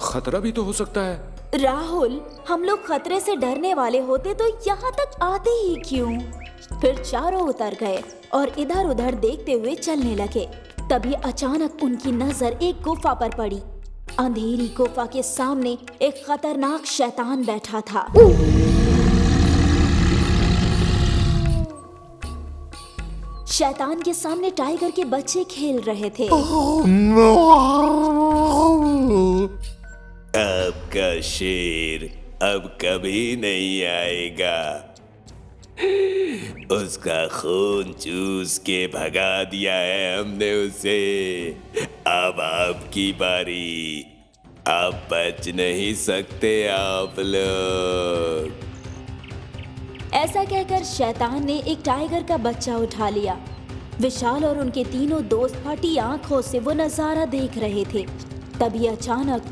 खतरा भी तो हो सकता है। राहुल, हम लोग खतरे से डरने वाले होते तो यहाँ तक आते ही क्यों? फिर चारों उतर गए और इधर उधर देखते हुए चलने लगे। तभी अचानक उनकी नजर एक गुफा पर पड़ी। अंधेरी गुफा के सामने एक खतरनाक शैतान बैठा था। शैतान के सामने टाइगर के बच्चे खेल रहे थे। आपका शेर अब कभी नहीं आएगा। उसका खून चूस के भगा दिया है हमने उसे। अब आपकी बारी। आप बच नहीं सकते आप लोग। ऐसा कहकर शैतान ने एक टाइगर का बच्चा उठा लिया। विशाल और उनके तीनों दोस्त फटी आंखों से वो नजारा देख रहे थे। तभी अचानक